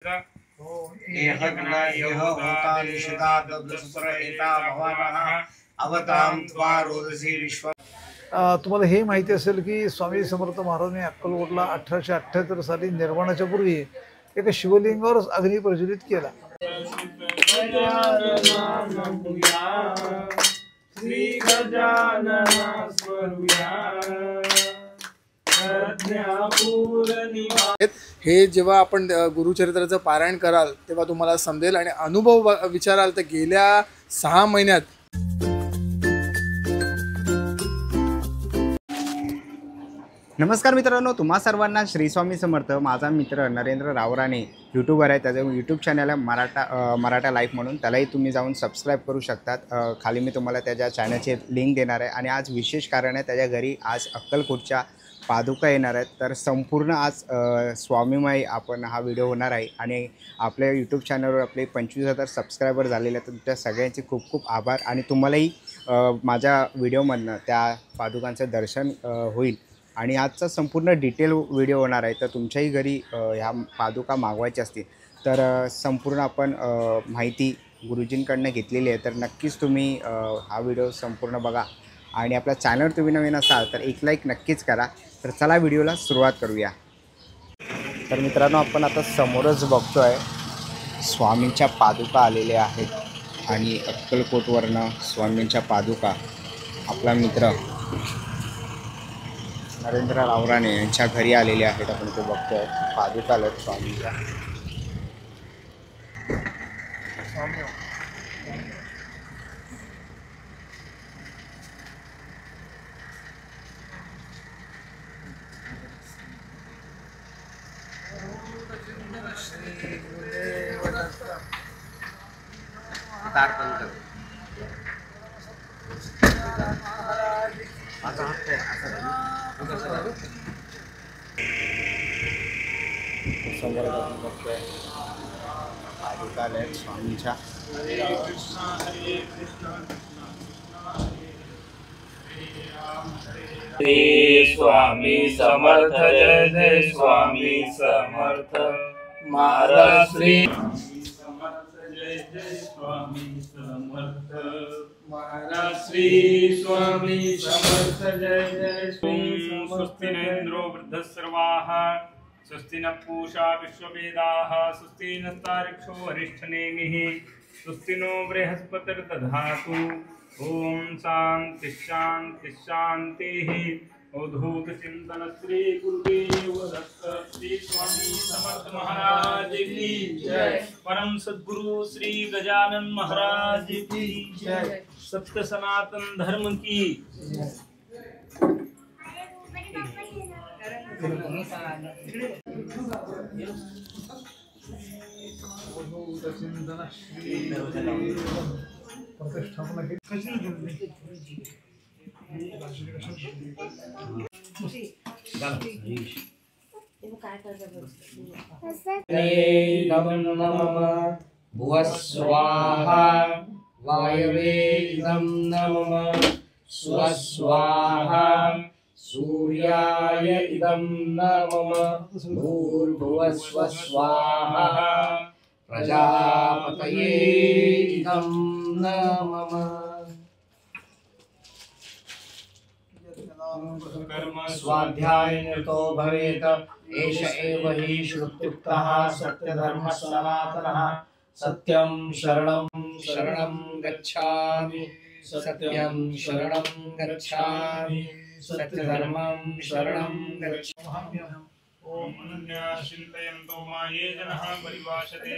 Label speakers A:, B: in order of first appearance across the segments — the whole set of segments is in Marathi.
A: तुम्हाला हे माहिती असेल की स्वामी समर्थ महाराजांनी अक्कलकोटला 1878 साली निर्माणाच्या पूर्वी एका शिवलिंगावर अग्नी प्रज्वलित केला.
B: हे जेव्हा आपण गुरुचरित्राचं पारायण कराल तेव्हा तुम्हाला समजेल आणि अनुभव विचाराल तर गेल्या 6 महिन्यात
C: नमस्कार मित्रांनो, तुम्हा सर्वांना श्री स्वामी समर्थ. माझा मित्र नरेंद्र रावराणे यूट्यूबर आहे. त्याचं यूट्यूब चॅनल आहे मराठा लाईफ म्हणून. त्यालाही तुम्ही जाऊन सबस्क्राईब करू शकतात. खाली मी तुम्हाला त्याच्या चॅनलची लिंक देणार आहे. आणि आज विशेष कारण आहे, त्याच्या घरी आज अक्कलकोटच्या पादुका येणार आहेत. तर संपूर्ण आज स्वामीमय आपण हा व्हिडिओ होणार आहे. आणि आपल्या यूट्यूब चॅनलवर आपले 25,000 सबस्क्रायबर झालेले आहेत. तर त्या सगळ्यांचे खूप खूप आभार. आणि तुम्हालाही माझ्या व्हिडिओमधनं त्या पादुकांचं दर्शन होईल. आणि आजचा संपूर्ण डिटेल व्हिडिओ होणार आहे. तर तुमच्याही घरी ह्या पादुका मागवायच्या असतील तर संपूर्ण आपण माहिती गुरुजींकडनं घेतलेली आहे. तर नक्कीच तुम्ही हा व्हिडिओ संपूर्ण बघा. आणि आपल्या चॅनलवर तुम्ही नवीन असाल तर एक लाईक नक्कीच करा. तर चला व्हिडिओला सुरुवात करूया. तर मित्रांनो, आपण आता समोरच बघतो आहे स्वामींच्या पादुका आलेल्या आहेत. आणि अक्कलकोटवरनं स्वामींच्या पादुका आपला मित्र नरेंद्र रावराणे यांच्या घरी आलेले आहेत. आपण ते बघतोय पादुका आल्यात स्वामींच्या. समोर आपण बघतोय पादुका आल्यात स्वामींच्या.
D: श्री स्वामी समर्थ. जय जय स्वामी समर्थ महाराज. श्री समर्थ. जय जय स्वामी समर्थ महाराज. श्री स्वामी समर्थ. जय जय स्वामी. स्वस्ति न इंद्रो वृद्धस्रवाः स्वस्ति न पूषा विश्ववेदाः स्वस्ति नस्तार्क्ष्यो वरिष्ठनेमिः स्वस्ति नो बृहस्पतिर्दधातु. ओम शांति शांति शांतिः. अवधूत चिंतन श्री गुरुदेव दत्त. श्री स्वामी समर्थ महाराज की जय. परम सद्गुरु श्री गजानन महाराज की जय. सत्य सनातन धर्म की
E: भुवः स्वाहा वायवे इदं नमः. स्वः स्वाहा सूर्याय इदं नमः. भूर्भुवः स्वः स्वाहा प्रजापतये इदं नमः. स्वाध्यायनिरतो भवेत् एष एव हि श्रुत्युक्तः सत्यधर्मः सनातनः. सत्यं शरणं शरणं गच्छामि. सत्यं शरणं गच्छामि. सत्यधर्मं शरणं गच्छामि.
D: ओम अनन्या चिंतयन्तो माये जनः परिभाषते.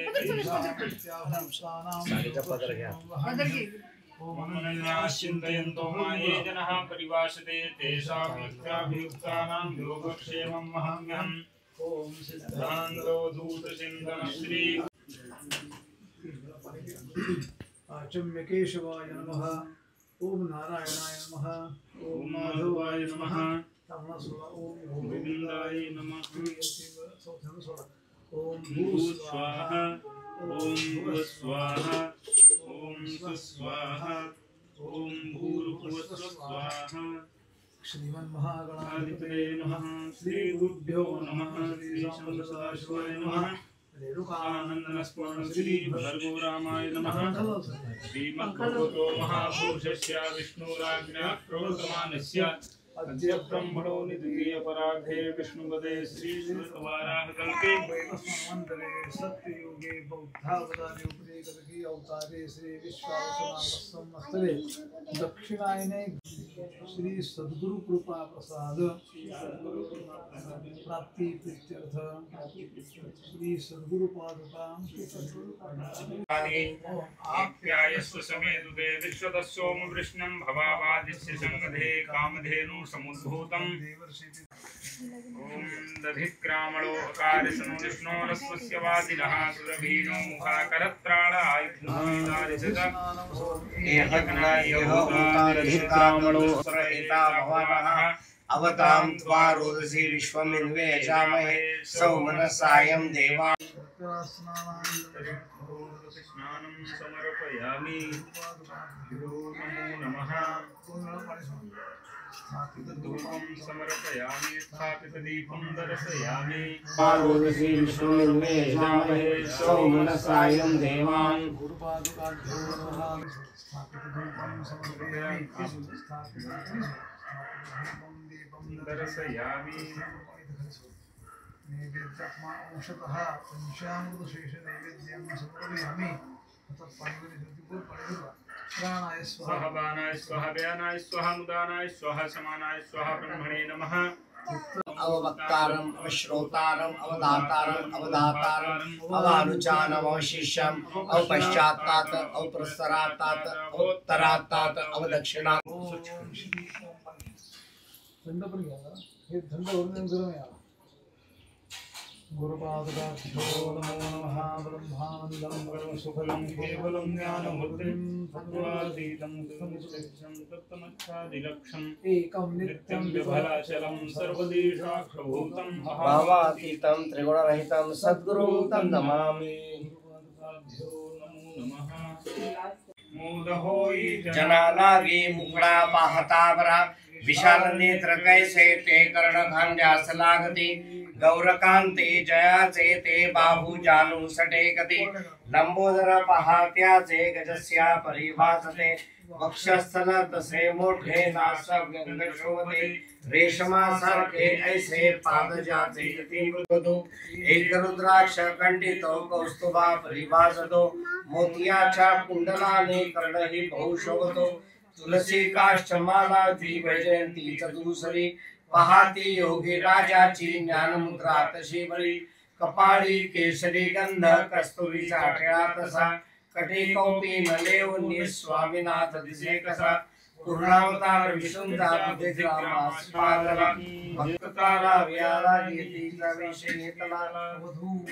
D: ओम अनन्या चिंतयन्तो माये जनः परिभाषते तेषां मिथ्याभियुक्तानां योगक्षेमं महम्यहम्. ओम सिद्धान्तो धूतचिन्तन श्री
A: आचम्यकेशवाय नमः. ओम नारायणाय नमः. ओम माधवाय नमः. ओम
D: गोविंदाय नमः.
A: ओम
D: भूः स्वाहा. ओम भुवः स्वाहा. ओम स्वः स्वाहा. ओम भूर्भुवः स्वाहा.
A: श्रीमन्महागणाधिपतये
D: आदित्ये नमः. श्री गुरुभ्यो नमः. श्री शाम सदाशिवाय नमः. आनन्दनस्मरण श्री भर्गो रामाय नमः। श्रीमद्भगवतो महापुरुषस्य विष्णुराज्ञया प्रवर्तमानस्य अद्य ब्रह्मणो निद्वितीयपरार्धे विष्णुपदे श्रीश्रीवाराहकल्पे
A: वैवस्वतंत्रे सत्ययुगे बौद्धावतारे उपरे कलकी अवतारे श्री विश्वावसुनामस्तले दक्षिणायने श्री सद्गुरु कृपा प्रसाद प्राप्ति प्रीत्यर्थ श्री सद्गुरु पादुका
D: आप्यायस्व समेतुते विश्वतस्सोम वृष्णं भवावादिस्य संगधे कामधेनु समुद्भूतम् ॐ दधिक्रामणोऽकारिसनो विष्णोरस्वस्य वादिनः सुरभीनो मुखाकरत्राळ आयुधारिसत
E: अवतां त्वा रोदसी विश्वमिन्वे यजामहे सौमनसायं देवा
D: स्नानं समर्पयामि। नमो नमः। धूपं समर्पयामि स्थापितदीपं दर्शयामि।
E: रोदसी विश्वमिन्वे यजामहे सौमनसायं देवान्
D: दर्शयामि।
A: नैवेद्यात्मा अंशतः पंचामृतशेष नैवेद्यं समर्पयामि। प्राणाय स्वाहा
D: स्वाहाय स्वाहा व्यानाय स्वाहा मुदानाय स्वाहा समानाय स्वाहा ब्रह्मणे नमः।
E: अववक्तारम् अवश्रोतारम् अवधातारम् अवधातारम् अवानुचानम् अवशिष्यम् अवपश्चात्तात् अवप्रस्तरात्तात् अवोत्तरात्तात् अवदक्षिणात्
A: थंड पण घ्या हे थंड होऊन गरम या गुरुपादुकाभ्यो नमो नमः। ब्रह्मानन्दं परमसुखदं केवलं ज्ञानमूर्तिं
D: तत्त्वातीतं सुनिश्चितं तत्तमच्छादिलक्षम्
A: एकं नित्यं
D: विफलाचलं सर्वदेशाक्षभूतं
E: भावातीतं त्रिगुणरहितं सद्गुरु तं नमामि।
D: गुरुपादुकाभ्यो नमो नमः। मोदहोयि
E: जनानागी मुकुड़ा पाहतावरा विशाल नेत्र कैसे ते कर्णखंड्यास लागती गौरकांते जयाचे ते बाहू जानू सटेकती लंबोदर पहात्याचे गजस्या परिभासते वक्षस्थल तसे मोठे नासक गंग शोभते रेशमासारखे ऐसे पाद जाचे यती मृदू एक रुद्राक्ष कंठितो कौस्तुभा परिभासतो मोतियाच्या कुंडलाने कर्णही बहु शोभतो तुलसी काष्ठमाला द्विवैजयंती चतुसरी पहाती योगी राजाची ज्ञानमुद्रा तशी बळी कपाळी केसरी गंध कस्तुरीचा टिळा तसा कटी कौपी नलेवनी स्वामीनाथ दिसे कसा पूर्णावतार विष्णूचा बुद्धिग्रामास पादला भक्ताला व्याला येतीचा वेश घेतला
A: अवधूत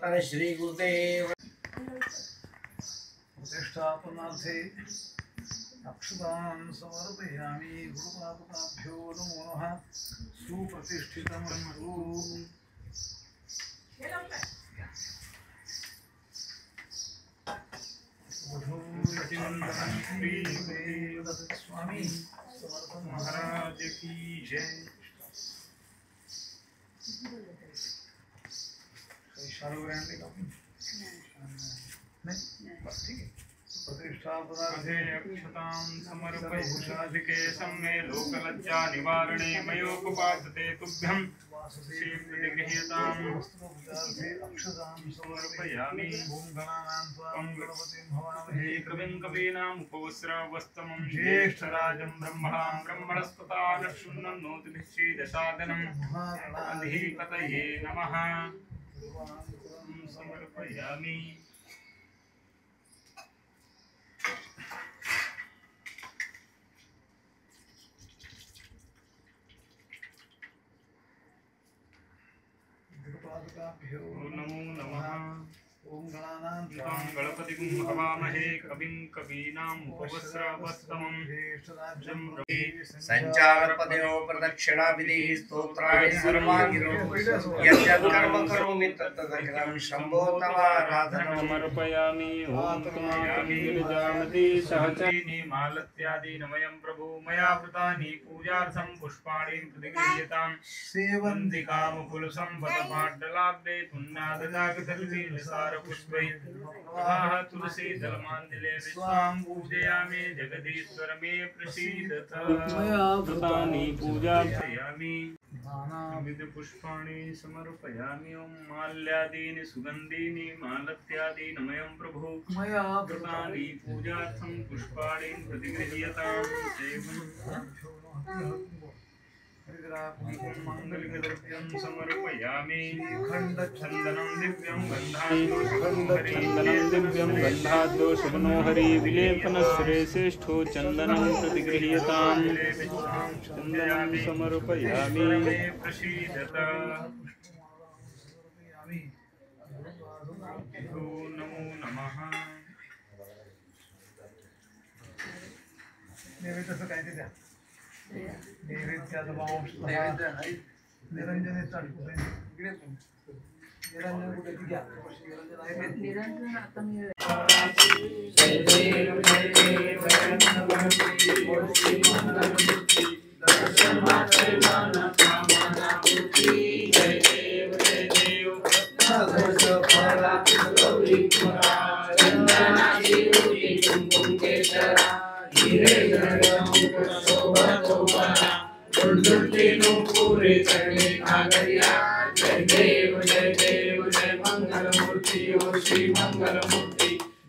E: तर श्री गुरुदेव
A: प्रतिष्ठापनार्थे अक्षतां समर्पयामि। गुरुपादुकाभ्यो नमो नमः। सुप्रतिष्ठितमस्तु। स्वामी समर्थ
D: महाराज की जय।
A: शालू ब्रँड का नहीं बस ठीक है। प्रतिष्ठापनार्थे
D: अक्षतां समर्पयामि सम्मे लोकलज्जा निवारणे मयोपपादते तुभ्यं श्रीप्रतिगृह्यतां
A: अक्षतां
D: समर्पयामि।
A: ओम गणानां त्वा गणपतिं भवामहे
D: हे कविं कवीनाम् उपवस्त्रवस्तमं ज्येष्ठराजं ब्रह्मणां ब्रह्मणस्पता नक्षुण्णोतिभिश्रीदशादनं अधिपतये नमः। समर्पयामि।
A: गुरुपादुकाभ्यो
D: नमो नमः।
A: ओम गणानां
D: त्वां गणपतिं पतिं हवामहे कविं कवीनाम् उपवस्त्रवत्तमम्
E: संचारपदयो प्रदक्षिणाविधिः स्तोत्राणि सर्वागिरो यद्यत्कर्म करोमि तत्तदखिलं शम्भो तवाराधनम्
D: समर्पयामि ओम तुमामि गिरिजामति सहचरीनि मालत्यादीनि वयं प्रभु मया वृतानि पूजार्थं पुष्पाणि प्रतिगृह्यताम् सेवन्तिकामुकुलसम्पदपाड्डलाब्धे पुण्णाददाकदल्भि निसारपुष्पैः प्रवाह तुलसी जलमान्दिले विश्वां पूजयामि जगदीश्वर मे प्रसीदत मया वृतानि पूजार्थयामि विविध पुष्पाणि समर्पयामि ओम माल्यादीनि सुगन्धीनि मालत्यादीनि मयं प्रभु मया वृतानि पूजार्थं पुष्पाणि प्रतिगृह्यतां मङ्गलद्रव्यं समर्पयामि खण्डचन्दनं दिव्यं गन्धाद्यो सुगन्धो विलेपनश्रेष्ठो चन्दनं प्रतिगृह्यतां चन्दनं समर्पयामि प्रसीदत नमो नमः
A: नैवेद्याचं काय ते द्या नैवेद्याचं वांश निरंजने चालतो निरंजन कुठे ती घ्या निरंजन आता मी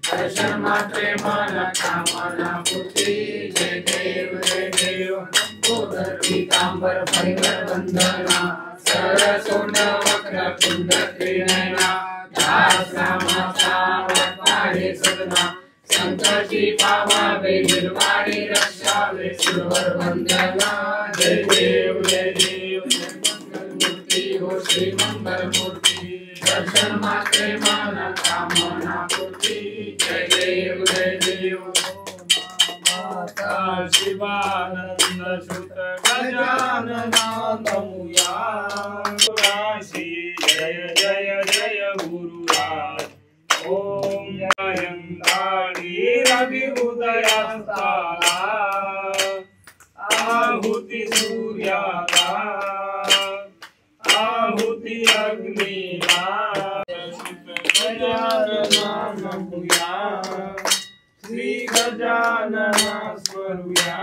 E: दर्शन मात्रे माना कामना पूर्ति जय देव गोदर पीतांबर परिवर वंदना सरसोंड वक्र कुंड त्रिनयना दास रामाचा वक्तारे सदना संकटी पावावे निर्वाणी रक्षावे सुरवर वंदना जय देव मंगल मूर्ति हो श्री मंगल मूर्ति दर्शन मात्रे माना कामना पूर्ति जय देव
D: माता शिवानंद सुत गजाननामुया राशि जय जय जय गुरुराज ओम जयंगारी रवि उदयस्तारा आहुति सूर्याला आहुति अग्निला गजाननामुया श्री गजानना स्वरूया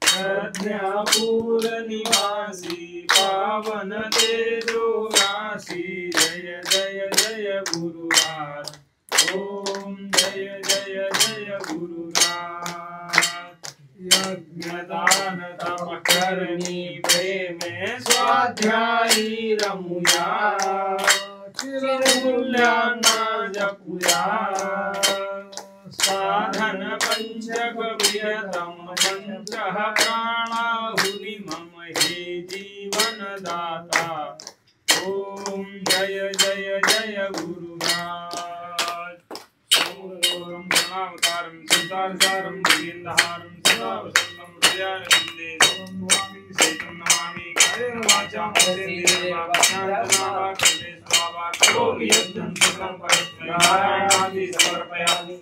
D: प्रज्ञापूर निवासी पावन तेजो राशि जय जय जय गुरुराज ओम जय जय जय गुरुराज यज्ञदान तपकर्णी प्रेमे स्वाध्यायी रमुया चिरमूल्याना जपुया साधन पंचगव्यतम पंचः प्राणाहुनि मम हे जीवन दाता ओम जय जय जय गुरुराज सोमगौरम प्रणावतारम सिद्धार्थारम गोविंदहारम सदा वसंतम हृदयानंदे नमामि सेतम नमामि कायेन वाचा मनसेन्द्रियर्वा वचनात्मना कले स्वाहा करोमि यज्ञं सकलं परस्मैनारायणादि समर्पयामि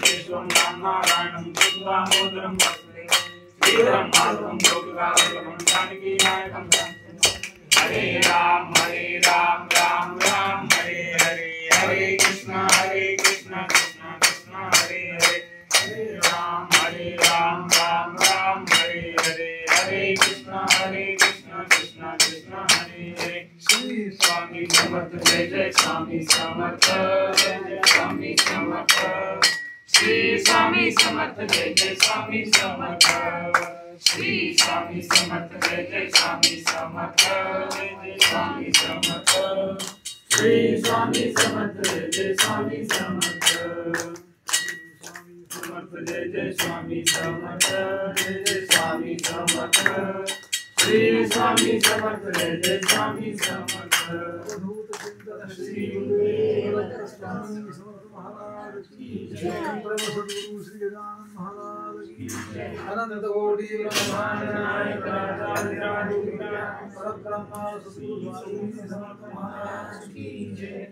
D: केशवं नारायणं दामोदरं वसुदेवं श्रीधरं माधवं गौरवावल्लभं जानकीनायकं हरे राम राम राम हरे हरे हरे कृष्ण कृष्ण कृष्ण हरे हरे हरे राम राम राम हरे हरे हरे कृष्ण कृष्ण कृष्ण हरे हरे श्री स्वामी समर्थ जय जय स्वामी समर्थ जय जय स्वामी समर्थ श्री स्वामी समर्थ जय जय स्वामी समर्थ श्री स्वामी समर्थ जय जय स्वामी समर्थ जय जय स्वामी समर्थ श्री स्वामी समर्थ जय जय स्वामी समर्थ समर्थ जय जय स्वामी समर्थ जय जय स्वामी समर्थ श्री स्वामी समर्थ जय जय स्वामी समर्थ श्री गुरुदेव
A: स्वामी समर्थ महाराज की जय। परम सद्गुरु श्री गजानन महाराज की जय। अनंत कोटि ब्रह्मांड नायक परब्रह्म सद्गुरु स्वामी समर्थ महाराज की जय।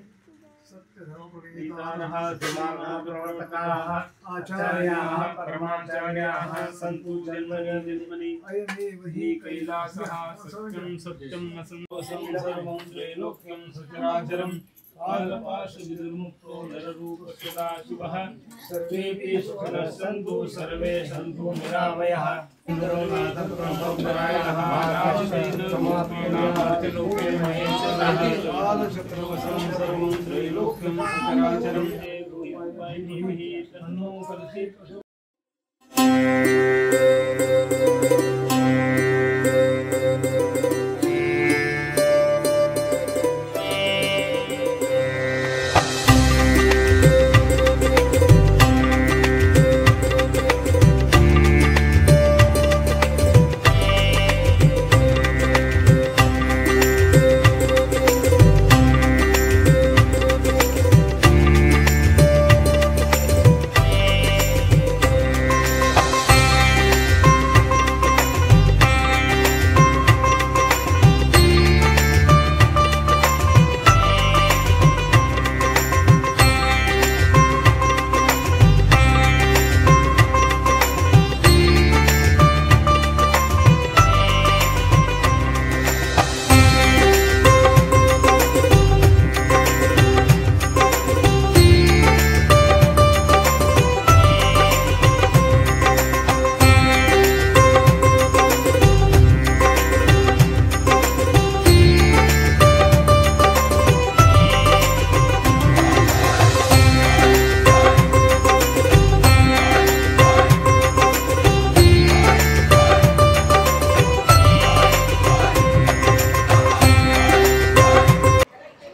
A: सत्य धर्म
D: पितामह सुमानः प्रवर्तकाः आचार्याः परमाचार्याः सन्तु जन्मनि
A: अयमेव हि
D: हि कैलासः सत्यं सत्यं असंवसं सर्वं त्रैलोक्यं सचराचरं कालपाशविदुर्मुक्तो नररूपस्य शिवः सर्वेऽपि सुखिनः सन्तु सर्वे सन्तु निरामयाः इन्द्रो नाथब्रह्मपरायणः महाराजेन समात्मेन आर्तिलोके महेश्वरः कालचक्रवशं सर्वं त्रैलोक्यं सचराचरं देवोपायिः तन्नो कल्पितः।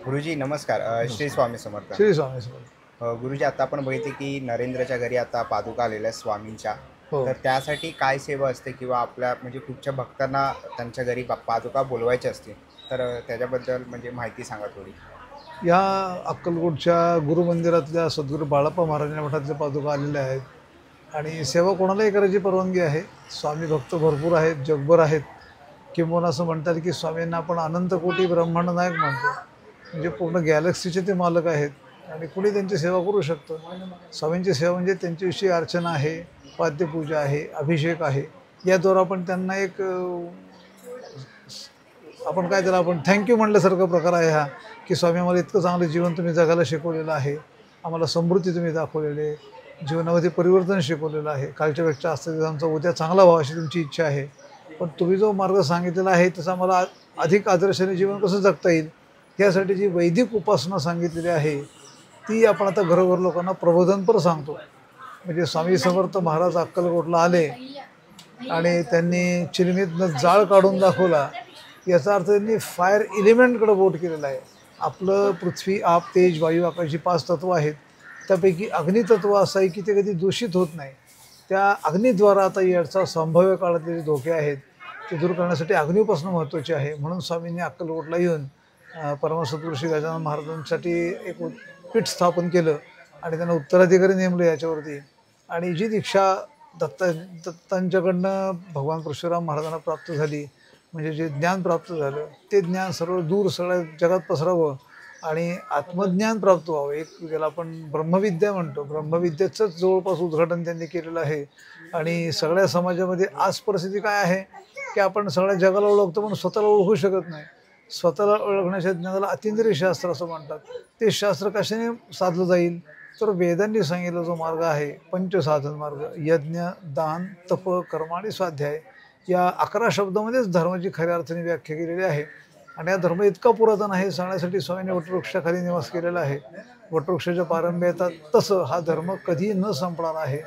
C: गुरुजी नमस्कार. श्री स्वामी समर्थ.
A: श्री स्वामी समर्थ.
C: गुरुजी आता आपण बघितले की नरेंद्रच्या घरी आता पादुका आलेल्या आहेत स्वामींच्या.
A: हो.
C: तर त्यासाठी काय सेवा असते किंवा आपल्या म्हणजे कुठच्या भक्तांना त्यांच्या घरी पादुका बोलवायची असते तर त्याच्याबद्दल म्हणजे माहिती सांगा थोडी.
A: या अक्कलकोटच्या गुरुमंदिरातल्या सद्गुरू बाळप्पा महाराजांच्या मठातल्या पादुका आलेल्या आहेत आणि सेवा कोणालाही करायची परवानगी आहे. स्वामी भक्त भरपूर आहेत, जगभर आहेत. किंबहुना असं म्हणतात की स्वामींना आपण अनंत कोटी ब्रह्मांड नायक म्हणतो, म्हणजे पूर्ण गॅलेक्सीचे ते मालक आहेत आणि कुणी त्यांची सेवा करू शकतं. स्वामींची सेवा म्हणजे त्यांच्याविषयी अर्चना आहे, पाद्यपूजा आहे, अभिषेक आहे. याद्वारा आपण त्यांना एक आपण काय त्याला आपण थँक्यू म्हटल्यासारखा प्रकार आहे हा, की स्वामी आम्हाला इतकं चांगलं जीवन तुम्ही जगायला शिकवलेलं आहे, आम्हाला समृद्धी तुम्ही दाखवलेली आहे, जीवनामध्ये परिवर्तन शिकवलेलं आहे. कालच्यापेक्षा असतं आमचा उद्या चांगला व्हावा अशी तुमची इच्छा आहे, पण तुम्ही जो मार्ग सांगितलेला आहे तसा आम्हाला अधिक आदर्शाने जीवन कसं जगता येईल यासाठी जी वैदिक उपासना सांगितलेली आहे ती आपण आता घरोघर लोकांना प्रबोधनपर सांगतो. म्हणजे स्वामी समर्थ महाराज अक्कलकोटला आले आणि त्यांनी चिलमीतनं जाळ काढून दाखवला, याचा अर्थ त्यांनी फायर एलिमेंटकडे बोट केलेला आहे. आपलं पृथ्वी, आप, तेज, वायू, आकाश ही 5 तत्व आहेत. त्यापैकी अग्नितत्व असं आहे की ते कधी दूषित होत नाही. त्या अग्नीद्वारा आता याचा संभाव्य काळातले जे धोके आहेत ते दूर करण्यासाठी अग्नी उपासना महत्त्वाची आहे. म्हणून स्वामींनी अक्कलकोटला येऊन परमसद्गुरू श्री गजानन महाराजांसाठी एक पीठ स्थापन केलं आणि त्यांना उत्तराधिकारी नेमलं याच्यावरती. आणि जी दीक्षा दत्तांच्याकडनं भगवान परशुराम महाराजांना प्राप्त झाली, म्हणजे जे ज्ञान प्राप्त झालं ते ज्ञान सर्व दूर सगळ्या जगात पसरावं आणि आत्मज्ञान प्राप्त व्हावं. एक ज्याला आपण ब्रह्मविद्या म्हणतो, ब्रह्मविद्येचंच जवळपास उद्घाटन त्यांनी केलेलं आहे. आणि सगळ्या समाजामध्ये आज परिस्थिती काय आहे की आपण सगळ्या जगाला ओळखतो पण स्वतःला ओळखू शकत नाही. स्वतःला ओळखण्याच्या ज्ञानाला अतिंद्रिय शास्त्र असं म्हणतात. ते शास्त्र कशाने साधलं जाईल तर वेदांनी सांगितलं जो मार्ग आहे पंचसाधन मार्ग, यज्ञ, दान, तप, कर्म आणि स्वाध्याय, या 11 शब्दामध्येच धर्माची खऱ्या अर्थाने व्याख्या केलेली आहे. आणि हा धर्म इतका पुरातन आहे सांगण्यासाठी स्वामींनी वटवृक्षाखाली निवास केलेला आहे. वटवृक्षाच्या पारंब्या येतात तसं हा धर्म कधी न संपणार आहे.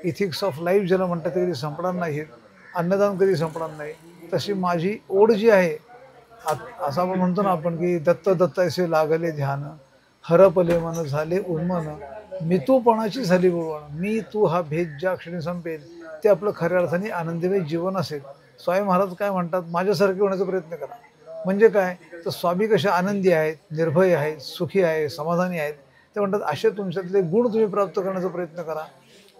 A: इथिक्स ऑफ लाईफ ज्याला म्हणतात ते कधी संपणार नाहीत, अन्नदान कधी संपणार नाही. तशी माझी ओढ जी आहे, असं आपण म्हणतो ना आपण की दत्त दत्तायसे लागले ध्यान, हरपले मन झाले उन्मन, मी तूपणाची झाली बुळवण, मी तू हा भेद ज्या क्षणी संपेल ते आपलं खऱ्या अर्थाने आनंदमय जीवन असेल. स्वामी महाराज काय म्हणतात, माझ्यासारखे होण्याचा प्रयत्न करा. म्हणजे काय तर स्वामी कसे आनंदी आहेत, निर्भय आहेत, सुखी आहेत, समाधानी आहेत. ते म्हणतात असे तुमच्यातले गुण तुम्ही प्राप्त करण्याचा प्रयत्न करा.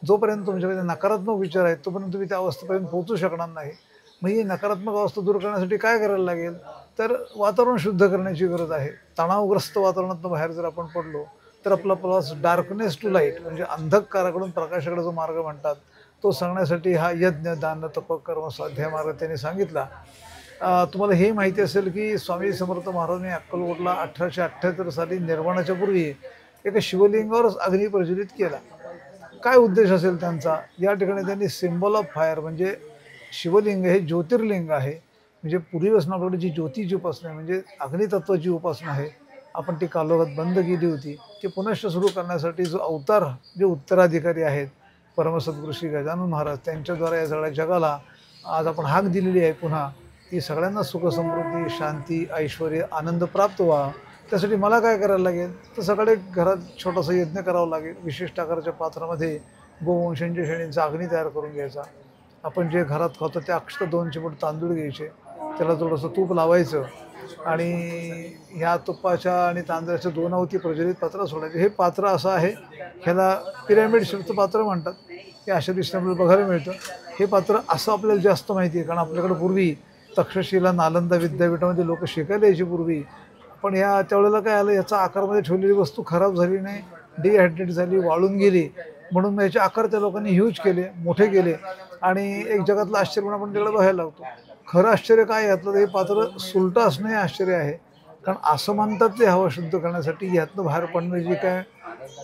A: जोपर्यंत तुमच्याकडे नकारात्मक विचार आहेत तोपर्यंत तुम्ही त्या अवस्थेपर्यंत पोहोचू शकणार नाही. मग ही नकारात्मक अवस्था दूर करण्यासाठी काय करायला लागेल, तर वातावरण शुद्ध करण्याची गरज आहे. तणावग्रस्त वातावरणातून बाहेर जर आपण पडलो तर आपला प्रवास डार्कनेस टू लाईट म्हणजे अंधकाराकडून प्रकाशाकडे जो मार्ग म्हणतात तो सांगण्यासाठी हा यज्ञ, दान, तप, कर्म, स्वाध्याय मार्ग त्यांनी सांगितला. तुम्हाला हे माहिती असेल की स्वामी समर्थ महाराजांनी अक्कलकोटला 1878 साली निर्वाणाच्या पूर्वी एका शिवलिंगावरच अग्नी प्रज्वलित केला. काय उद्देश असेल त्यांचा, या ठिकाणी त्यांनी सिम्बॉल ऑफ फायर म्हणजे शिवलिंग हे ज्योतिर्लिंग आहे. म्हणजे पूर्वीपासून आपल्याकडे जी ज्योतीची उपासना आहे म्हणजे अग्नितत्वाची उपासना आहे, आपण ती कालोखात बंद केली होती. ती पुनश्च सुरू करण्यासाठी जो अवतार, जे उत्तराधिकारी आहेत परमसद्गुरू श्री गजानन महाराज, त्यांच्याद्वारे या सगळ्या जगाला आज आपण हाक दिलेली आहे पुन्हा की सगळ्यांना सुख, समृद्धी, शांती, ऐश्वर, आनंद प्राप्त व्हा. त्यासाठी मला काय करायला लागेल, तर सकाळी घरात छोटासा यज्ञ करावा लागेल. विशिष्ट आकाराच्या पात्रामध्ये गोवंशांच्या शेळींचा अग्नी तयार करून घ्यायचा. आपण जे घरात खातो ते अक्षर 2 चिमूट तांदूळ घ्यायचे, त्याला थोडंसं तूप लावायचं आणि ह्या तुपाच्या आणि तांदळाच्या 2 अवती प्रज्वलित पात्र सोडायचे. हे पात्र असं आहे, ह्याला पिरॅमिड शेपचं पात्र म्हणतात. हे अशा दिशेने आपल्याला बघायला मिळतं. हे पात्र असं आपल्याला जास्त माहिती आहे कारण आपल्याकडे पूर्वी तक्षशिला, नालंदा विद्यापीठामध्ये लोक शिकायला यायची पूर्वी. पण त्यावेळेला काय आलं, याचा आकारमध्ये ठेवलेली वस्तू खराब झाली नाही, डिहायड्रेट झाली, वाळून गेली. म्हणून मग याचे आकार त्या लोकांनी ह्यूज केले, मोठे केले आणि एक जगातलं आश्चर्य पण आपण तिकडे बघायला लागतो. खरं आश्चर्य काय यातलं, हे पात्र सुलटं असणं हे आश्चर्य आहे. कारण असं म्हणतात ते हवा शुद्ध करण्यासाठी यातनं बाहेर पडणारी जी काय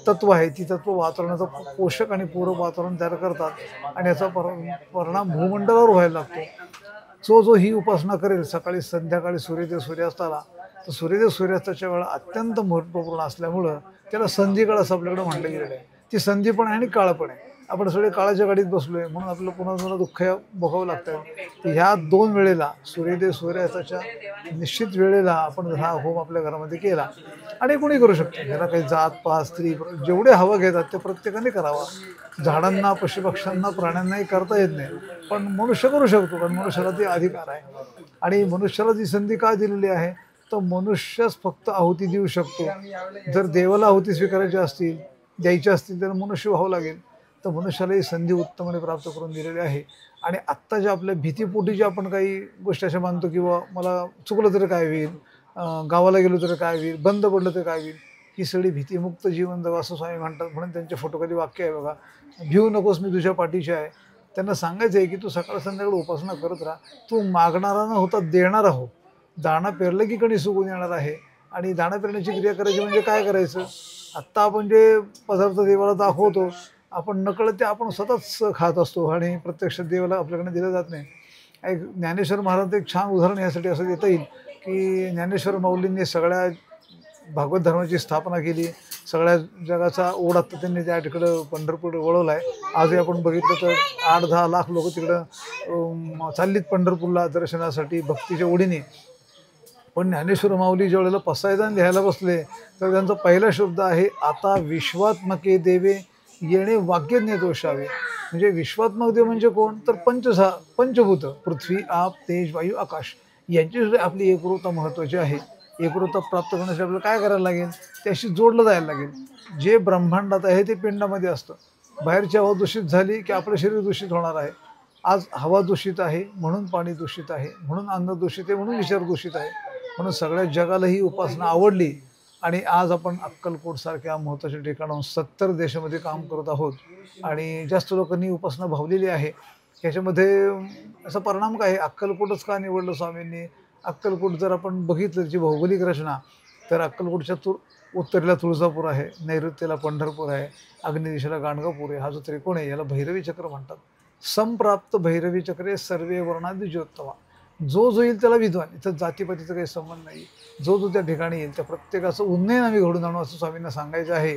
A: तत्व आहे ती तत्व वातावरणाचं पोषक आणि पूरक वातावरण तयार करतात आणि याचा परिणाम भूमंडलावर व्हायला लागतो. जो ही उपासना करेल सकाळी संध्याकाळी सूर्योदय सूर्यास्ताला, तर सूर्योदय सूर्यास्ताच्या वेळा अत्यंत महत्त्वपूर्ण असल्यामुळं त्याला संधिकाळ असं आपल्याकडे म्हटलं गेलेलं आहे. ती संधी पण आहे आणि काळ पण आहे. आपण सगळे काळाच्या गाडीत बसलो आहे म्हणून आपल्याला पुन्हा दुःख भोगावं लागतं. तर ह्या 2 वेळेला सूर्योदय सूर्यास्ताच्या निश्चित वेळेला आपण हा होम आपल्या घरामध्ये केला आणि कोणी करू शकतो. ह्याला काही जात पात स्त्री जेवढे हवं घेतात ते प्रत्येकाने करावा. झाडांना, पशुपक्ष्यांना, प्राण्यांनाही करता येत नाही पण मनुष्य करू शकतो कारण मनुष्याला ते अधिकार आहे. आणि मनुष्याला जी संधी का दिलेली आहे, तर मनुष्यच फक्त आहुती देऊ शकतो. जर देवाला आहुती स्वीकारायची असतील, द्यायच्या असतील तर मनुष्य व्हावं लागेल. तर मनुष्याला ही संधी उत्तमपणे प्राप्त करून दिलेली आहे. आणि आत्ता ज्या आपल्या भीतीपोटी जे आपण काही गोष्टी अशा मानतो किंवा मला चुकलं तरी काय होईल, गावाला गेलो तरी काय होईल, बंद पडलं तरी काय होईल, ही सगळी भीतीमुक्त जीवन जगावं असं स्वामी म्हणतात. म्हणून त्यांच्या फोटोखाली वाक्य आहे बघा, भिऊ नकोस मी तुझ्या पाठीशी आहे. त्यांना सांगायचं आहे की तू सकाळ संध्याकाळी उपासना करत राहा, तू मागणारा न होता देणारा हो. दाणा पेरलं की कणी सुकून येणार आहे. आणि दाणा पेरण्याची क्रिया करायची म्हणजे काय करायचं, आत्ता आपण जे पदार्थ देवाला दाखवतो आपण नकळत ते आपण स्वतःच खात असतो आणि प्रत्यक्ष देवाला आपल्याकडे दिलं जात नाही. एक ज्ञानेश्वर महाराज एक छान उदाहरण यासाठी असं देता येईल की ज्ञानेश्वर माऊलींनी सगळ्या भागवत धर्माची स्थापना केली, सगळ्या जगाचा ओढ आत्ता त्यांनी त्या तिकडं पंढरपूर वळवला आहे. आजही आपण बघितलं तर 8-10 लाख लोक तिकडं चाललीत पंढरपूरला दर्शनासाठी भक्तीच्या ओढीने. पण ज्ञानेश्वर माऊली ज्या वेळेला पसायदान लिहायला बसले तर त्यांचा पहिला शब्द आहे, आता विश्वात्मके देवे येणे वाक्यज्ञ दोषावे. म्हणजे विश्वात्मक देव म्हणजे कोण, तर पंचभूत पृथ्वी, आप, तेज, वायू, आकाश यांची आपली एकरूपता महत्त्वाची आहे. एकरूपता प्राप्त करण्यासाठी आपल्याला काय करायला लागेल, त्याशी जोडलं जायला लागेल. जे ब्रह्मांडात आहे ते पिंडामध्ये असतं. बाहेरची हवा दूषित झाली की आपलं शरीर दूषित होणार आहे. आज हवा दूषित आहे म्हणून पाणी दूषित आहे, म्हणून अन्न दूषित आहे, म्हणून विचार दूषित आहे. म्हणून सगळ्या जगाला ही उपासना आवडली आणि आज आपण अक्कलकोटसारख्या महत्त्वाच्या ठिकाणाहून 70 देशामध्ये काम करत आहोत आणि जास्त लोकांनी उपासना भावलेली आहे. ह्याच्यामध्ये असा परिणाम काय आहे, अक्कलकोटच का निवडलं स्वामींनी. अक्कलकोट जर आपण बघितलं जी भौगोलिक रचना, तर अक्कलकोटच्या उत्तरेला तुळजापूर आहे, नैऋत्येला पंढरपूर आहे, आग्नेय दिशेला गाणगापूर आहे. हा जो त्रिकोण आहे याला भैरवी चक्र म्हणतात. संप्राप्त भैरवी चक्रे सर्वे वर्णादि ज्योत्तमा. जो येईल त्याला विद्वान. इथं जातीपातीचा काही संबंध नाही. जो त्या ठिकाणी येईल त्या प्रत्येकाचं उन्नयन आम्ही घडून आणू असं स्वामींना सांगायचं आहे.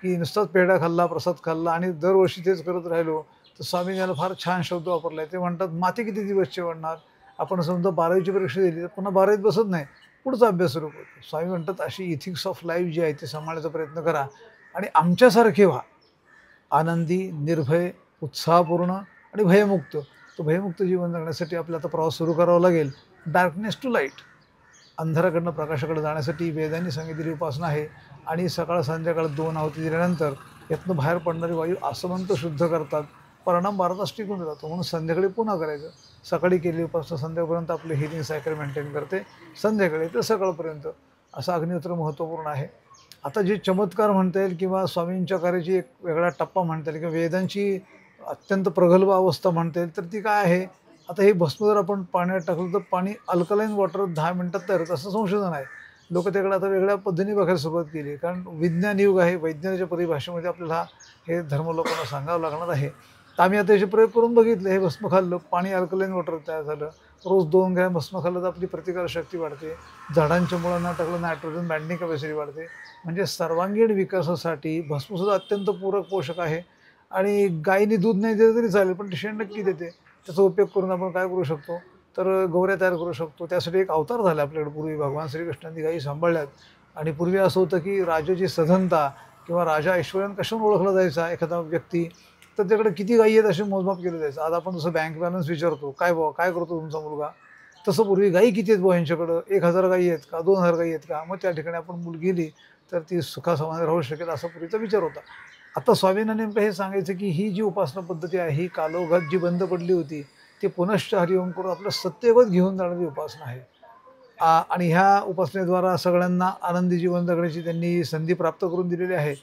A: की नुसताच पेढा खाल्ला, प्रसाद खाल्ला आणि दरवर्षी तेच करत राहिलो तर स्वामींनी याला फार छान शब्द वापरला आहे. ते म्हणतात माती किती दिवस चिवडणार. आपण समजा 12वीची परीक्षा दिली तर पुन्हा 12वीत बसत नाही, पुढचा अभ्यास सुरू करतो. स्वामी म्हणतात अशी इथिक्स ऑफ लाईफ जी आहे ती सांभाळण्याचा प्रयत्न करा आणि आमच्यासारखे व्हा. आनंदी, निर्भय, उत्साहपूर्ण आणि भयमुक्त. तो भयमुक्त जीवन जगण्यासाठी आपल्याला आता प्रवास सुरू करावा लागेल. डार्कनेस टू लाईट, अंधाराकडनं प्रकाशाकडे जाण्यासाठी वेदांनी सांगितलेली उपासना आहे. आणि सकाळ संध्याकाळ 2 आहुती दिल्यानंतर यातनं बाहेर पडणारी वायू आसमंत शुद्ध करतात. परिणाम 12 तास टिकून राहतो. म्हणून संध्याकाळी पुन्हा करायचं. सकाळी केलेली उपासना संध्याकाळपर्यंत आपले हिलिंग सायकल मेंटेन करते. संध्याकाळी ते सकाळपर्यंत असं अग्निहोत्र महत्त्वपूर्ण आहे. आता जे चमत्कार म्हणता येईल किंवा स्वामींच्या कार्याची एक वेगळा टप्पा म्हणता येईल किंवा वेदांची अत्यंत प्रगल्भ अवस्था म्हणता येईल तर ती काय आहे. आता हे भस्म जर आपण पाण्यात टाकलं तर पाणी अल्कलाईन वॉटर 10 मिनिटात तयार होतं असं संशोधन आहे. लोक त्याकडे आता वेगळ्या पद्धतीने बघायला सुरुवात केली कारण विज्ञान युग आहे. वैज्ञानिक परिभाषेमध्ये आपल्याला हे धर्म लोकांना सांगावं लागणार आहे. तर आम्ही आता याचे प्रयोग करून बघितले. हे भस्म खाल्लं, पाणी अल्कलाईन वॉटर तयार झालं. रोज 2 ग्रॅम भस्म खाल्लं तर आपली प्रतिकारशक्ती वाढते. झाडांच्या मुळांना टाकलं नायट्रोजन बँडिंग कॅपॅसिटी वाढते. म्हणजे सर्वांगीण विकासासाठी भस्मसुद्धा अत्यंत पूरक पोषक आहे. आणि गायीने दूध नाही दिलं तरी चालेल पण शेण नक्की देते. त्याचा उपयोग करून आपण काय करू शकतो तर गोवऱ्या तयार करू शकतो. त्यासाठी एक अवतार झाला आपल्याकडे. पूर्वी भगवान श्रीकृष्णांनी गायी सांभाळल्यात. आणि पूर्वी असं होतं की राजाची सधनता किंवा राजा ऐश्वर्यानं कशाने ओळखला जायचा एखादा व्यक्ती तर त्याकडे किती गायी आहेत असे मोजमाप केलं जायचं. आज आपण जसं बँक बॅलन्स विचारतो काय बुवा काय करतो तुमचा मुलगा तसं पूर्वी गायी किती आहेत बुवा यांच्याकडं 1000 गायी आहेत का 2000 गायी आहेत का. मग त्या ठिकाणी आपण मुलगी गेली तर ती सुखासमाधानी राहू शकेल असा पूर्वीचा विचार होता. आता स्वामींना नेमकं हे सांगायचं की ही जी उपासना पद्धती आहे ही कालोघात जी बंद पडली होती ती पुनश्च हरिओम करून आपलं सत्यवत घेऊन जाणारी उपासना आहे. आणि ह्या उपासनेद्वारा सगळ्यांना आनंदी जीवन जगण्याची त्यांनी संधी प्राप्त करून दिलेली आहे.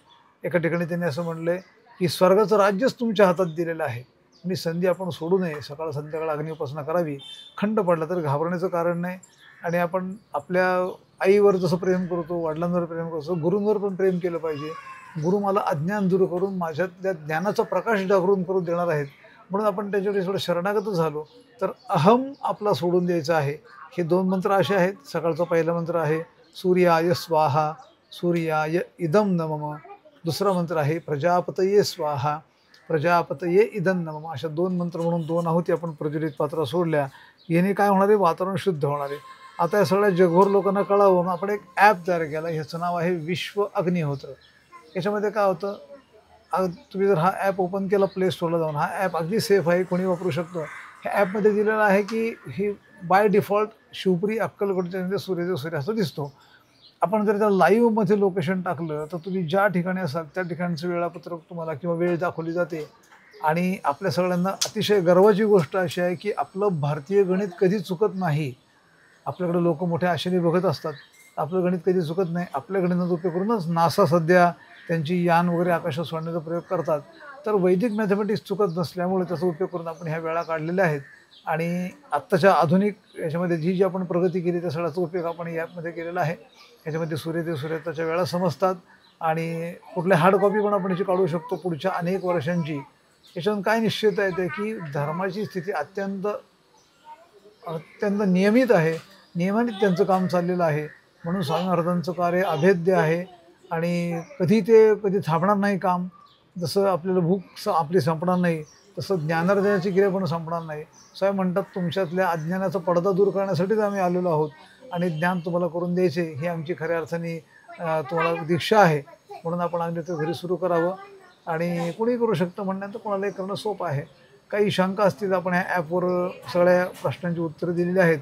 A: एका ठिकाणी त्यांनी असं म्हणलं आहे की स्वर्गाचं राज्यच तुमच्या हातात दिलेलं आहे आणि संधी आपण सोडू नये. सकाळ संध्याकाळ अग्नी उपासना करावी. खंड पडला तर घाबरण्याचं कारण नाही. आणि आपण आपल्या आईवर जसं प्रेम करतो वडिलांवर प्रेम करतो गुरूंवर पण प्रेम केलं पाहिजे. गुरु मला अज्ञान दूर करून माझ्यातल्या ज्ञानाचा प्रकाश जागृत करून देणार आहेत. म्हणून आपण त्याच्याकडे थोडं शरणागत झालो तर अहम आपला सोडून द्यायचा आहे. हे 2 मंत्र असे आहेत. सकाळचा पहिला मंत्र आहे सूर्याय स्वाहा सूर्याय इदं नमः. दुसरा मंत्र आहे प्रजापतये स्वाहा प्रजापतये इदं नमः. अशा 2 मंत्र म्हणून 2 आहुती आपण प्रज्वलित पात्रा सोडल्या. याने काय होणार आहे वातावरण शुद्ध होणार आहे. आता या सगळ्या जगभर लोकांना कळावं म्हणून आपण एक ॲप तयार केला. ह्याचं नाव आहे विश्व अग्निहोत्र. याच्यामध्ये काय होतं तुम्ही जर हा ॲप ओपन केला प्ले स्टोरला जाऊन हा ॲप अगदी सेफ आहे कोणी वापरू शकतो. ह्या ॲपमध्ये दिलेलं आहे की ही बाय डिफॉल्ट शिवपुरी अक्कलकोटच्या सूर्यास्त दिसतो. आपण जर त्या लाईव्हमध्ये लोकेशन टाकलं तर तुम्ही ज्या ठिकाणी असाल त्या ठिकाणचं वेळापत्रक तुम्हाला किंवा वेळ दाखवली जाते. आणि आपल्या सगळ्यांना अतिशय गर्वाची गोष्ट अशी आहे की आपलं भारतीय गणित कधी चुकत नाही. आपल्याकडे लोक मोठ्या आशेने बघत असतात. आपलं गणित कधी चुकत नाही. आपल्या गणिताचा उपयोग करूनच नासा सध्या त्यांची यान वगैरे आकाशात सोडण्याचा प्रयोग करतात. तर वैदिक मॅथमॅटिक्स चुकत नसल्यामुळे त्याचा उपयोग करून आपण ह्या वेळा काढलेल्या आहेत. आणि आत्ताच्या आधुनिक याच्यामध्ये जी आपण प्रगती केली त्या सगळ्याचा उपयोग आपण या ॲपमध्ये केलेला आहे. याच्यामध्ये सूर्योदय सूर्यास्ताच्या वेळा समजतात आणि कुठल्या हार्ड कॉपी पण आपण याची काढू शकतो पुढच्या अनेक वर्षांची. याच्यातून काय निश्चित आहे ते की धर्माची स्थिती अत्यंत नियमित आहे. नियमाने त्यांचं काम चाललेलं आहे. म्हणून स्वामी महाराजांचं कार्य अभेद्य आहे आणि कधी थांबणार नाही काम. जसं आपल्याला भूक आपली संपणार नाही तसं ज्ञानार्जनाची क्रिया पण संपणार नाही. स्वामी म्हणतात तुमच्यातल्या अज्ञानाचा पडदा दूर करण्यासाठीच आम्ही आलेलो आहोत आणि ज्ञान तुम्हाला करून द्यायचे ही आमची खऱ्या अर्थाने तुम्हाला दीक्षा आहे. म्हणून आपण आम्ही ते घरी सुरू करावं आणि कोणी करू शकतं म्हणण्याचं कोणालाही करणं सोपं आहे. काही शंका असतील आपण ह्या ॲपवर सगळ्या प्रश्नांची उत्तरं दिलेली आहेत.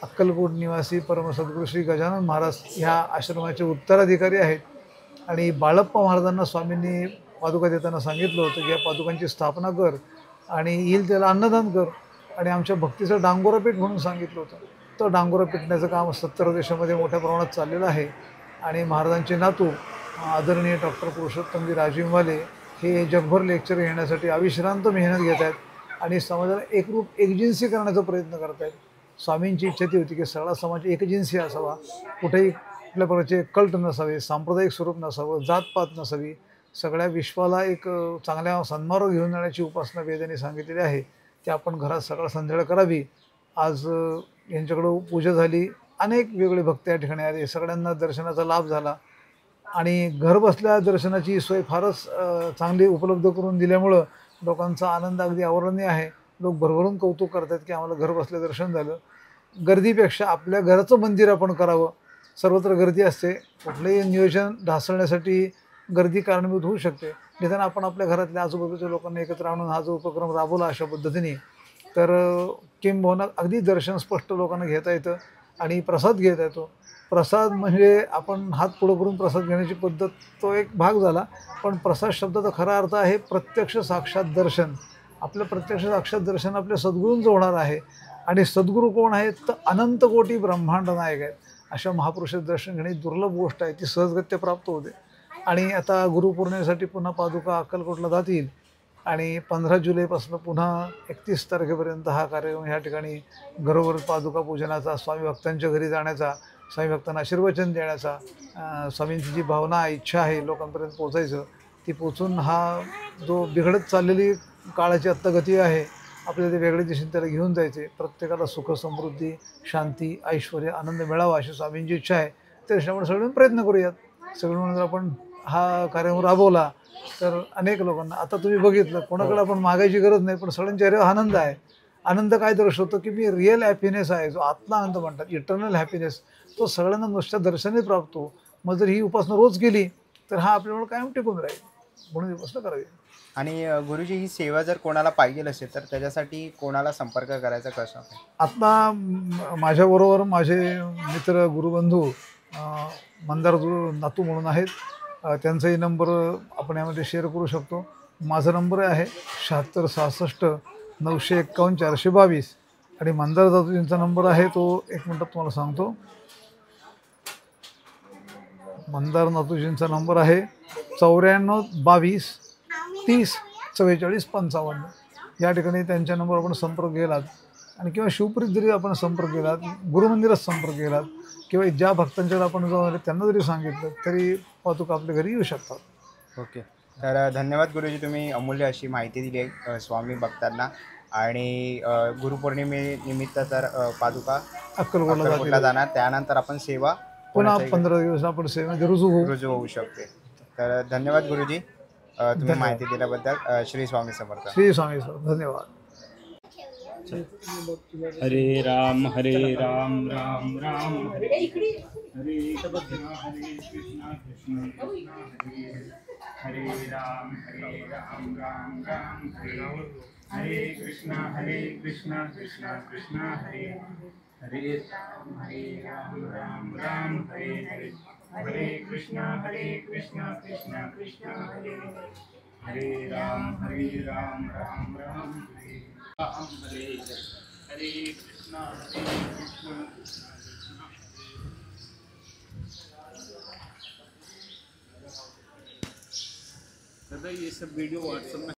A: अक्कलकोट निवासी परमसद्गुरू श्री गजानन महाराज ह्या आश्रमाचे उत्तराधिकारी आहेत. आणि बाळप्पा महाराजांना स्वामींनी पादुका देताना सांगितलं होतं की या पादुकांची स्थापना कर आणि येईल त्याला अन्नदान कर आणि आमच्या भक्तीचं डांगोरापीठ म्हणून सांगितलं होतं. तो डांगोरा पिटण्याचं काम 70 देशामध्ये मोठ्या प्रमाणात चाललेलं आहे. आणि महाराजांचे नातू आदरणीय डॉक्टर पुरुषोत्तमजी राजीववाले हे जगभर लेक्चर घेण्यासाठी अविश्रांत मेहनत घेत आहेत आणि समाजाला एकरूप एकजिन्सी करण्याचा प्रयत्न करत आहेत. स्वामींची इच्छा ती होती की सगळा समाज एकजिन्सी असावा. कुठेही कुठल्या प्रकारचे कल्ट नसावे, सांप्रदायिक स्वरूप नसावं, जातपात नसावी. सगळ्या विश्वाला एक चांगल्या सन्मार्ग घेऊन जाण्याची उपासना वेदांनी सांगितलेली आहे. ती आपण घरात सकाळ संध्याकाळ करावी. आज यांच्याकडं पूजा झाली. अनेक वेगळे भक्त या ठिकाणी आले. सगळ्यांना दर्शनाचा लाभ झाला आणि घरबसल्या दर्शनाची सोय फारच चांगली उपलब्ध करून दिल्यामुळं लोकांचा आनंद अगदी अवर्णनीय आहे. लोक भरभरून कौतुक करतात की आम्हाला घरबसल्या दर्शन झालं. गर्दीपेक्षा आपल्या घराचं मंदिर आपण करावं. सर्वत्र गर्दी असते. कुठलंही नियोजन ढासळण्यासाठी गर्दी कारणीभूत होऊ शकते. निदान आपण आपल्या घरातल्या आजूबाजूच्या लोकांना एकत्र आणून हा जो उपक्रम राबवला अशा पद्धतीने तर किंबहुना अगदी दर्शन स्पष्ट लोकांना घेता येतं आणि प्रसाद घेता येतो. प्रसाद म्हणजे आपण हात पुढं करून प्रसाद घेण्याची पद्धत, तो एक भाग झाला. पण प्रसाद शब्दाचा खरा अर्थ आहे प्रत्यक्ष साक्षात दर्शन. आपलं प्रत्यक्ष साक्षात दर्शन आपल्या सद्गुरूंचं होणार आहे. आणि सद्गुरू कोण आहेत? तर अनंत कोटी ब्रह्मांड नायक आहेत. अशा महापुरुषाचं दर्शन घेणे दुर्लभ गोष्ट आहे, ती सहजगत्या प्राप्त होते. आणि आता गुरुपौर्णिमेसाठी पुन्हा पादुका अक्कलकोटला जातील आणि 15 जुलैपासून पुन्हा 31 तारखेपर्यंत हा कार्यक्रम ह्या ठिकाणी घरोघर पादुका पूजनाचा, स्वामी भक्तांच्या घरी जाण्याचा, स्वामी भक्तांना आशीर्वचन देण्याचा, स्वामींची जी भावना इच्छा आहे लोकांपर्यंत पोचायचं, ती पोचून हा जो बिघडत चाललेली काळाची आत्ता गती आहे आपल्याला ते वेगळ्या दिशेने त्याला घेऊन जायचे. प्रत्येकाला सुख, समृद्धी, शांती, ऐश्वर, आनंद मिळावा अशी स्वामींची इच्छा आहे. त्याच्यामुळे आपण सगळे प्रयत्न करूयात. सगळे म्हणून जर आपण हा कार्यक्रम राबवला तर अनेक लोकांना, आता तुम्ही बघितलं कोणाकडे आपण मागायची गरज नाही, पण सगळ्यांच्या चेहऱ्यावर आनंद आहे. आनंद काय दर्शवतो की मी रिअल हॅपीनेस आहे, जो आत्मा आनंद म्हणतात, इटर्नल हॅपीनेस, तो सगळ्यांना नुसत्या दर्शनाने प्राप्त हो. मग जर ही उपासना रोज केली तर हा आपल्यामुळे कायम टिकून राहील. म्हणून ही उपासना करावी.
C: आणि गुरुजी, ही सेवा जर कोणाला पाहिजे असेल तर त्याच्यासाठी कोणाला संपर्क करायचा कसा?
A: आत्ता माझ्याबरोबर माझे मित्र गुरुबंधू मंदार नातू म्हणून आहेत. त्यांचाही नंबर आपण यामध्ये शेअर करू शकतो. माझा नंबर आहे 76 66 951 422 आणि मंदार नातूजींचा नंबर आहे तो, एक मिनटात तुम्हाला सांगतो. मंदार नातूजींचा नंबर आहे 94 22 30 44 55. या ठिकाणी त्यांच्या नंबर आपण संपर्क केलात आणि किंवा शिवपुरीत जरी आपण संपर्क केलात, गुरुमंदिरात संपर्क केलात किंवा ज्या भक्तांच्याकडे आपण जाऊन त्यांना जरी सांगितलं तरी पादुका आपल्या घरी येऊ शकतात.
C: ओके, तर धन्यवाद गुरुजी, तुम्ही अमूल्य अशी माहिती दिली आहे स्वामी भक्तांना. आणि गुरुपौर्णिमेनिमित्त तर पादुका अक्कलकोटला जाणार, त्यानंतर आपण सेवा
A: पुन्हा 15 दिवस आपण सेवेमध्ये रुजू
C: होऊ शकते. तर धन्यवाद गुरुजी, तुम्ही माहिती दिल्याबद्दल. श्री स्वामी समर्थ.
A: श्री स्वामी समर्थ. धन्यवाद.
D: हरे राम राम राम हरे हरे कृष्णा कृष्णा कृष्णा हरे राम राम राम हरे कृष्णा कृष्णा कृष्णा हरे हरे राम राम हरे हरे हरे कृष्णा कृष्णा कृष्णा हरे हरे राम राम राम हरे हरे कृष्णा कृष्णा कृष्णा दादा ये सब वीडियो व्हाट्सएप में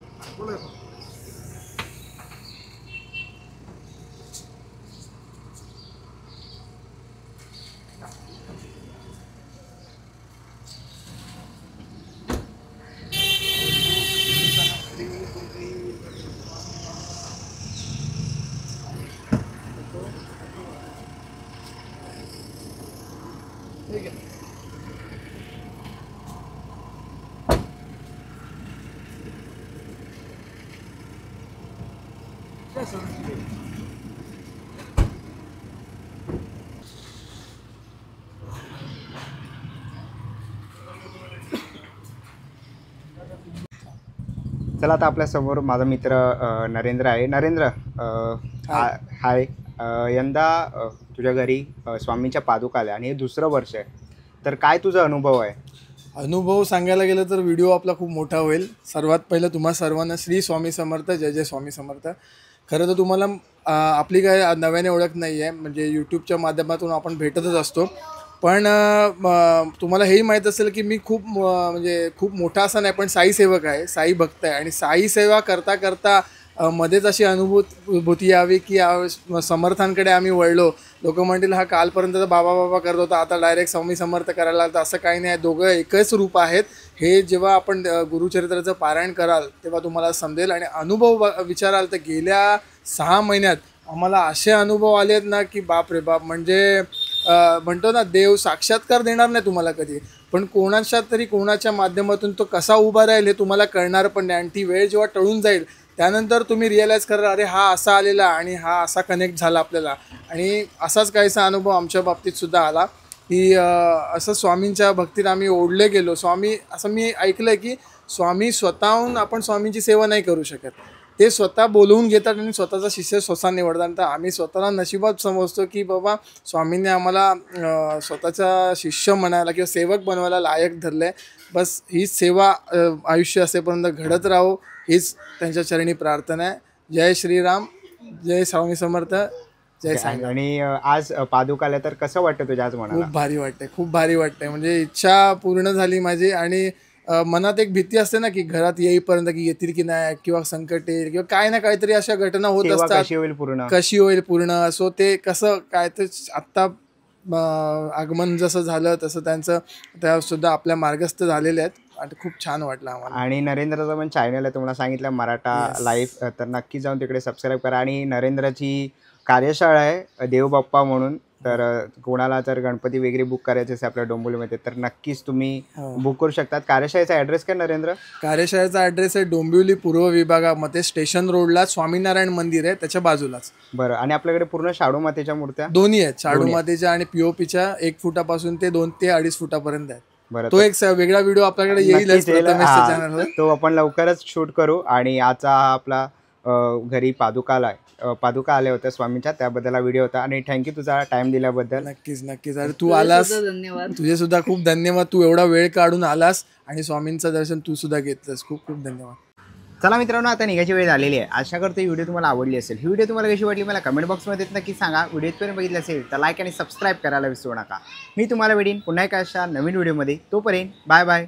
C: चला, आता आपल्यासमोर माझा मित्र नरेंद्र आहे. नरेंद्र, हाय. यंदा तुझ्या घरी स्वामींच्या पादुका आल्या आणि हे दुसरं वर्ष आहे, तर काय तुझा अनुभव आहे?
B: अनुभव सांगायला गेलं तर व्हिडिओ आपला खूप मोठा होईल. सर्वात पहिलं तुम्हा सर्वांना श्री स्वामी समर्थ, जय जय स्वामी समर्थ. खरं तर तुम्हाला आपली काय नव्याने ओळख नाही आहे, म्हणजे यूट्यूबच्या माध्यमातून आपण भेटतच असतो. पण तुम्हाला हेही माहीत असेल की मी खूप मोठा असा नाही, पण साई सेवक आहे, साई भक्त आहे. आणि साई सेवा करता करता मध्येच अशी अनुभूती यावी की समर्थांकडे आम्ही वळलो. लोक म्हणतील हा कालपर्यंत बाबा करत होता, आता डायरेक्ट स्वामी समर्थ करायला लागतं. असं काही नाही, दोघं एकच रूप आहेत. हे जेव्हा आपण गुरुचरित्राचं पारायण कराल तेव्हा तुम्हाला समजेल. आणि अनुभव विचाराल तर गेल्या 6 महिन्यात आम्हाला असे अनुभव आले आहेत ना की बाप रे बाप. म्हणजे म्हणतो ना, देव साक्षात्कार देणार नाही तुम्हाला कधी, पण कोणाच्या माध्यमातून तो कसा उभा राहील हे तुम्हाला कळणार पण नाही. आणि ती वेळ जेव्हा टळून जाईल त्यानंतर तुम्ही रिअलाईज करा, अरे हा असा आलेला आणि हा असा कनेक्ट झाला आपल्याला. आणि असाच काहीसा अनुभव आमच्या बाबतीत सुद्धा आला की असं स्वामींच्या भक्तीत आम्ही ओढले गेलो. स्वामी, असं मी ऐकलं की स्वामी स्वतःहून आपण स्वामींची सेवा नाही करू शकत. ते स्वतः बोलवून घेतात आणि स्वतःचा शिष्य स्वतः निवडतात. तर आम्ही स्वतःला नशिबात समजतो की बाबा स्वामींनी आम्हाला स्वतःचा शिष्य म्हणायला किंवा सेवक बनवायला लायक धरले. बस हीच सेवा आयुष्य असेपर्यंत घडत राहो हीच त्यांच्या चरणी प्रार्थना आहे. जय श्रीराम, जय स्वामी समर्थ, जय साईनाथ.
C: आणि आज पादुका आल्या तर कसं वाटतं तुझ्या आज मनाला?
B: खूप भारी वाटते, खूप भारी वाटते. म्हणजे इच्छा पूर्ण झाली माझी. आणि मनात एक भीती असते ना की घरात येईपर्यंत की येतील की नाही किंवा संकट येईल किंवा काय ना काहीतरी अशा घटना होत
C: सेवा
B: असतात,
C: कशी होईल पूर्ण?
B: कशी होईल पूर्ण. सो ते कसं काय तर आत्ता आगमन जसं झालं तसं त्यांचं त्या सुद्धा आपल्या मार्गस्थ झालेले आहेत आणि खूप छान वाटलं आम्हाला.
C: आणि नरेंद्रचं पण चॅनल आहे तुम्हाला सांगितलं मराठा लाईव्ह, तर नक्की जाऊन तिकडे सबस्क्राईब करा. आणि नरेंद्रची कार्यशाळा आहे देवबाप्पा म्हणून, तर कोणाला जर गणपती वगैरे बुक करायचे असेल आपल्या डोंबिवलीमध्ये तर नक्कीच तुम्ही बुक करू शकतात. कार्यशाळेचा ॲड्रेस काय नरेंद्र?
B: कार्यशाळेचा ॲड्रेस आहे डोंबिवली पूर्व विभागामध्ये स्टेशन रोडला स्वामीनारायण मंदिर आहे त्याच्या बाजूलाच.
C: बरं. आणि आपल्याकडे पूर्ण शाडू मातेच्या मूर्त्या
B: दोन्ही आहेत, शाडू मातेच्या आणि पीओपीच्या 1 फुटापासून ते 2 ते 2.5 फुटापर्यंत आहेत.
C: बरं,
B: तो एक वेगळा व्हिडिओ आपल्याकडे येईलच
C: नक्कीच येईल.
B: प्रथमेशच्या
C: हा,
B: चॅनलवर.
C: तो आपण लवकरच शूट करू. आणि आजचा हा आपला घरी पादुका आल्या होत्या स्वामींच्या, त्याबद्दल हा व्हिडिओ होता. आणि थँक्यू तुझा टाइम दिल्याबद्दल.
B: नक्कीच नक्कीच. अरे तू आलास, तुझे सुद्धा खूप धन्यवाद. तू एवढा वेळ काढून आलास आणि स्वामींचं दर्शन तू सुद्धा घेतलंस. खूप खूप धन्यवाद.
C: चला मित्रांनो, आता निघायची वेळ झालेली आहे. आशा करतो ही व्हिडिओ तुम्हाला आवडली असेल. ही व्हिडिओ तुम्हाला कशी वाटली मला कमेंट बॉक्समध्ये नक्की सांगा. व्हिडिओपर्यंत बघितलं असेल तर लाईक आणि सबस्क्राईब करायला विसरू नका. मी तुम्हाला भेटीन पुन्हा एका अशा नवीन व्हिडिओमध्ये. तोपर्यंत बाय बाय.